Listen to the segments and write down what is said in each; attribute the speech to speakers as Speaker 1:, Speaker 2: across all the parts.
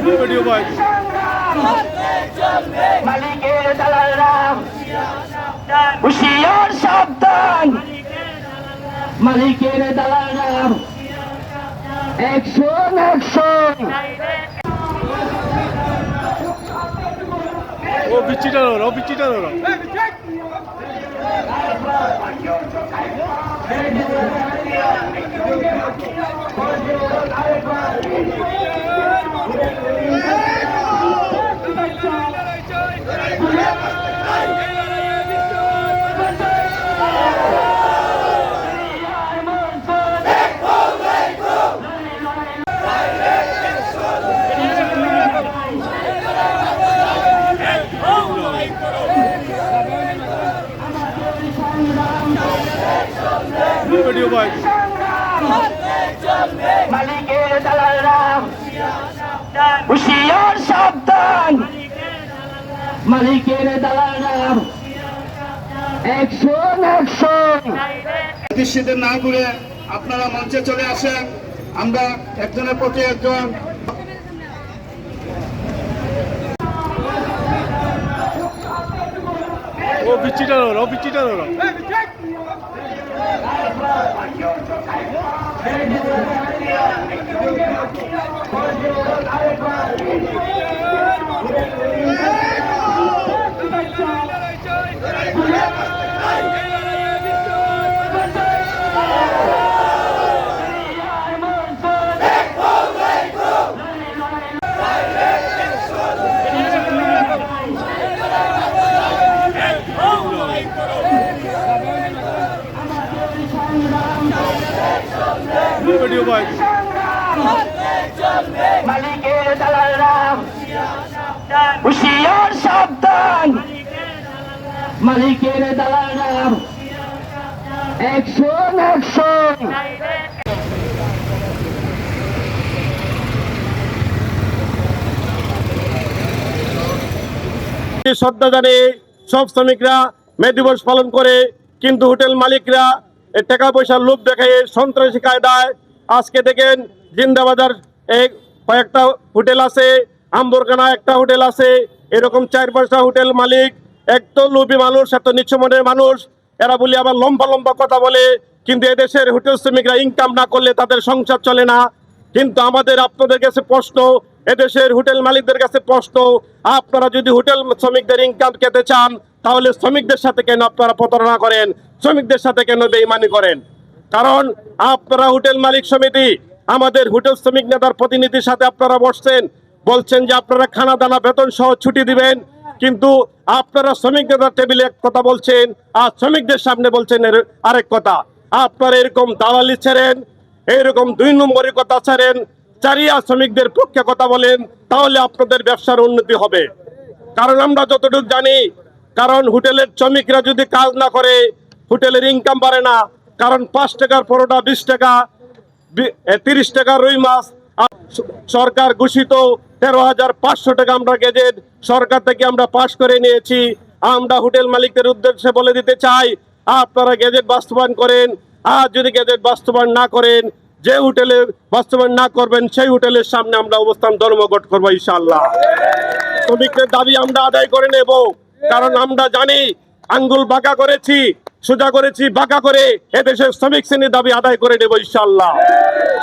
Speaker 1: Video ভাই
Speaker 2: মালিকের দালালরা হুঁশিয়ার সাবধান, মালিকের দালালরা অ্যাকশন অ্যাকশন।
Speaker 1: ও বিচিটার ওরা, ও বিচিটার ওরা। ভিডিও ভাই
Speaker 2: মালিকের দালালরা হুঁশিয়ার সাবধান, মালিকের দালালরা অ্যাকশন অ্যাকশন।
Speaker 3: প্রতিষ্ঠিত না করে আপনারা মঞ্চে চলে আসেন। আমরা একজনের প্রতি একজন
Speaker 1: ও বিচিটার ওরা, ও বিচিটার ওরা। ভিডিও ভাই
Speaker 2: মালিকের দালালরা হুঁশিয়ার সাবধান, মালিকের দালালরা অ্যাকশন অ্যাকশন।
Speaker 4: শ্রদ্ধা জানিয়ে সব শ্রমিকরা মে দিবস পালন করে, কিন্তু হোটেল মালিকরা টাকা পয়সার লোভ দেখায় সন্ত্রাসী কায়দায় আজকে দেখেন জিন্দাবাজার কয়েকটা হোটেল আছে, আম্বরখানা একটা হোটেল আছে, এরকম 4-5টা হোটেল মালিক এত লোভী মানুষ, এত নিচু মনের মানুষ। এরা বলি আবার লম্বা লম্বা কথা বলে, কিন্তু এদেশের হোটেল শ্রমিকরা ইনকাম না করলে তাদের সংসার চলে না। কিন্তু আমাদের আপনাদের কাছে প্রশ্ন, এদেশের হোটেল মালিকদের কাছে প্রশ্ন, আপনারা যদি হোটেল শ্রমিকদের ইনকাম খেতে চান তাহলে শ্রমিকদের সাথে কেন আপনারা প্রতারণা করেন, শ্রমিকদের সাথে কেন বেইমানি করেন? কারণ আপনারা হোটেল মালিক সমিতি আমাদের হোটেল শ্রমিক নেতার প্রতিনিধির সাথে আপনারা বসছেন, বলছেন যে আপনারা খানা দানা বেতন সহ ছুটি দিবেন, কিন্তু আপনারা শ্রমিক নেতার টেবিলে এক কথা বলছেন আর শ্রমিকদের সামনে বলছেন আরেক কথা। আপনারা এরকম দালালি ছাড়েন, এইরকম 2 নম্বরের কথা ছাড়েন, চারিয়া শ্রমিকদের পক্ষে কথা বলেন, তাহলে আপনাদের ব্যবসার উন্নতি হবে। কারণ আমরা যতটুকু জানি, কারণ হোটেলের শ্রমিকরা যদি কাজ না করে হোটেলের ইনকাম বাড়ে না। কারণ 5 টাকার পরোটা 20 টাকা, 30 টাকা রুই মাছ, সরকার ঘোষিত 13,500 টাকা আমরা গেজেট সরকার থেকে আমরা পাস করে নিয়েছি। আমরা হোটেল মালিকদের উদ্দেশ্যে বলে দিতে চাই, আপনারা গেজেট বাস্তবায়ন করেন। আর যদি গেজেট বাস্তবায়ন না করেন, যে হোটেলে বাস্তবায়ন না করবেন সেই হোটেলের সামনে আমরা অবস্থান ধর্মঘট করবো ইনশাআল্লাহ। শ্রমিকদের দাবি আমরা আদায় করে নেব, কারণ আমরা জানি আঙ্গুল বাঁকা করেছি, সোজা করেছি, বাঁকা করে এদেশের শ্রমিক শ্রেণীর দাবি আদায় করে নেব ইনশাআল্লাহ।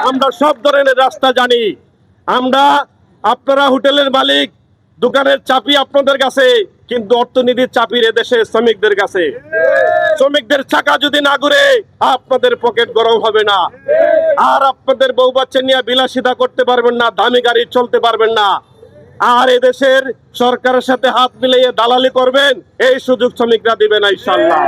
Speaker 4: আমরা সব ধরনের রাস্তা জানি। আমরা আপনারা হোটেলের মালিক, দোকানের চাবি আপনাদের কাছে, কিন্তু অর্থনীতির চাবি এদেশের শ্রমিকদের কাছে। শ্রমিকদের চাকা যদি না ঘুরে আপনাদের পকেট গরম হবে না, আর আপনাদের বউ বাচ্চা নিয়ে বিলাসিতা করতে পারবেন না, দামি গাড়ি চলতে পারবেন না, আর এদেশের সরকারের সাথে হাত মিলিয়ে দালালি করবেন, এই সুযোগ শ্রমিকরা দিবে না ইনশাআল্লাহ।